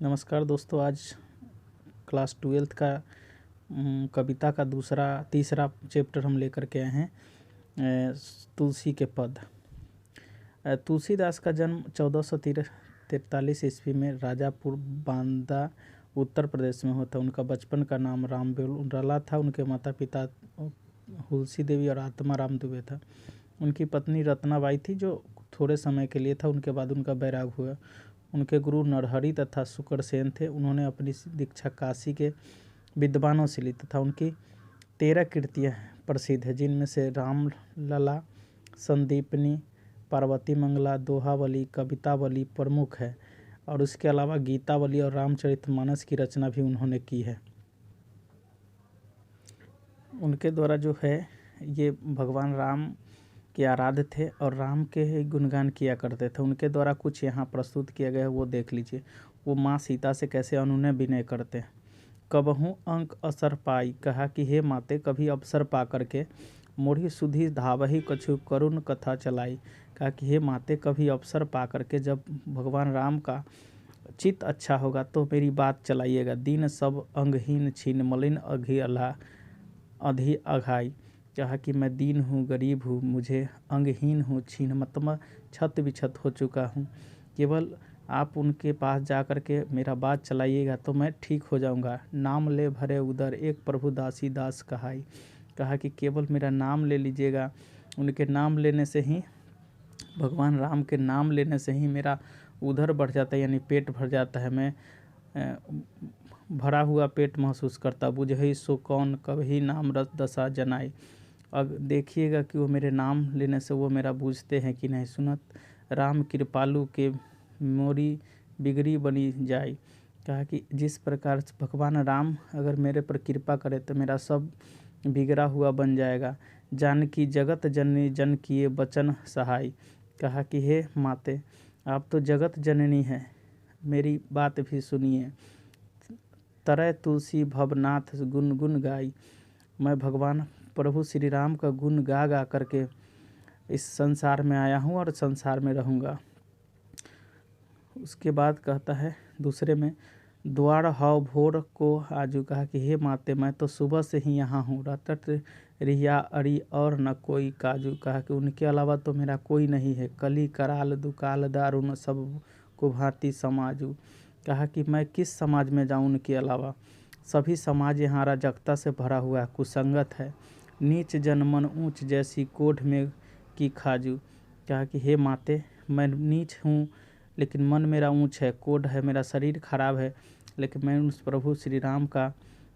नमस्कार दोस्तों, आज क्लास 12th का कविता का तीसरा चैप्टर हम लेकर के आए हैं। तुलसी के पद। तुलसीदास का जन्म 1443 ईस्वी में राजापुर बांदा उत्तर प्रदेश में होता। उनका बचपन का नाम रामबेला था। उनके माता पिता हुलसी देवी और आत्मा राम दुबे था। उनकी पत्नी रत्नाबाई थी जो थोड़े समय के लिए था, उनके बाद उनका बैराग हुआ। उनके गुरु नरहरि तथा शुक्रसेन थे। उन्होंने अपनी दीक्षा काशी के विद्वानों से ली तथा उनकी 13 कृतियाँ प्रसिद्ध हैं, जिनमें से रामलला, संदीपनी, पार्वती मंगला, दोहावली, कवितावली प्रमुख है और उसके अलावा गीतावली और रामचरितमानस की रचना भी उन्होंने की है। उनके द्वारा जो है ये भगवान राम के आराध्य थे और राम के ही गुणगान किया करते थे। उनके द्वारा कुछ यहाँ प्रस्तुत किया गया है, वो देख लीजिए। वो माँ सीता से कैसे अनुनय विनय करते हैं। कबहूँ अंक असर पाई, कहा कि हे माते कभी अवसर पा करके मोढ़ी सुधी धावही कछु करुण कथा चलाई। कहा कि हे माते कभी अवसर पा करके जब भगवान राम का चित्त अच्छा होगा तो मेरी बात चलाइएगा। दीन सब अंगहीन छीन मलिन अधि अघाई। कहा कि मैं दीन हूँ, गरीब हूँ, मुझे अंगहीन हूँ, छीन मतलब छत विछत हो चुका हूँ। केवल आप उनके पास जा कर के मेरा बात चलाइएगा तो मैं ठीक हो जाऊँगा। नाम ले भरे उदर एक प्रभु दासी दास कहाई। कहा कि केवल मेरा नाम ले लीजिएगा। उनके नाम लेने से ही, भगवान राम के नाम लेने से ही मेरा उधर बढ़ जाता है, यानी पेट भर जाता है। मैं भरा हुआ पेट महसूस करता। बुझई सो कौन कभी नाम रस दशा जनाई। अब देखिएगा कि वो मेरे नाम लेने से वो मेरा बूझते हैं कि नहीं। सुनत राम कृपालु के मोरी बिगड़ी बनी जाए। कहा कि जिस प्रकार भगवान राम अगर मेरे पर कृपा करे तो मेरा सब बिगड़ा हुआ बन जाएगा। जानकी जगत जननी जन किए बचन सहाय। कहा कि हे माते आप तो जगत जननी हैं, मेरी बात भी सुनिए। तरय तुलसी भवनाथ गुन गुन गाई। मैं भगवान प्रभु श्री राम का गुण गा गा करके इस संसार में आया हूँ और संसार में रहूँगा। उसके बाद कहता है दूसरे में, द्वार हव भोर को आजू। कहा कि हे माते मैं तो सुबह से ही यहाँ हूँ। रटत रिया अरी और न कोई काजू। कहा कि उनके अलावा तो मेरा कोई नहीं है। कली कराल दुकाल दारुण सब को भांति समाजू। कहा कि मैं किस समाज में जाऊँ उनके अलावा। सभी समाज यहाँ अराजकता से भरा हुआ है, कुसंगत है। नीच जन मन ऊंच जैसी कोढ़ में की खाजू। कहा कि हे माते मैं नीच हूँ लेकिन मन मेरा ऊंच है, कोढ़ है, मेरा शरीर खराब है, लेकिन मैं उस प्रभु श्री राम का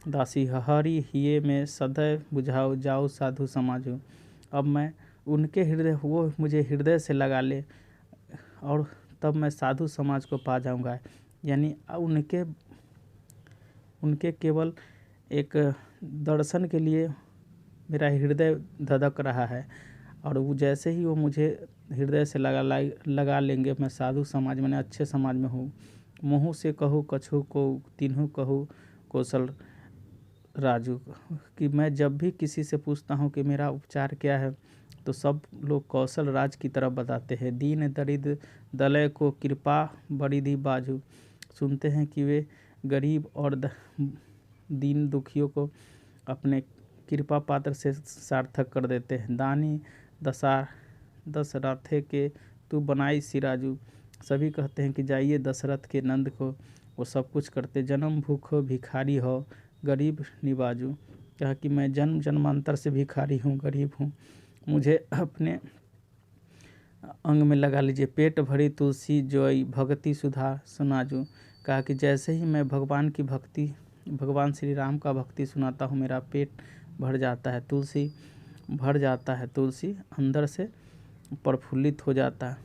दासी हरि हिये में सदैव बुझाओ जाओ साधु समाजू। अब मैं उनके हृदय, वो मुझे हृदय से लगा ले और तब मैं साधु समाज को पा जाऊंगा। यानी उनके केवल एक दर्शन के लिए मेरा हृदय धधक रहा है और वो जैसे ही वो मुझे हृदय से लगा लेंगे, मैं साधु समाज में, अच्छे समाज में हूँ। मुँह से कहूँ कछु को तीनों कहूँ कौशल राजू। कि मैं जब भी किसी से पूछता हूँ कि मेरा उपचार क्या है तो सब लोग कौशल राज की तरफ बताते हैं। दीन दरिद्र दलय को कृपा बरिधि बाजू। सुनते हैं कि वे गरीब और दीन दुखियों को अपने कृपा पात्र से सार्थक कर देते हैं। दानी दशरथे के तू बनाई सिराजू। सभी कहते हैं कि जाइए दशरथ के नंद को, वो सब कुछ करते। जन्म भूखो भिखारी हो गरीब निवाजू। कहा कि मैं जन्म जन्मांतर से भिखारी हूँ, गरीब हूँ, मुझे अपने अंग में लगा लीजिए। पेट भरी तुलसी जोई भक्ति सुधा सुनाजू। कहा कि जैसे ही मैं भगवान की भक्ति, भगवान श्री राम का भक्ति सुनाता हूँ मेरा पेट भर जाता है, तुलसी भर जाता है, तुलसी अंदर से प्रफुल्लित हो जाता है।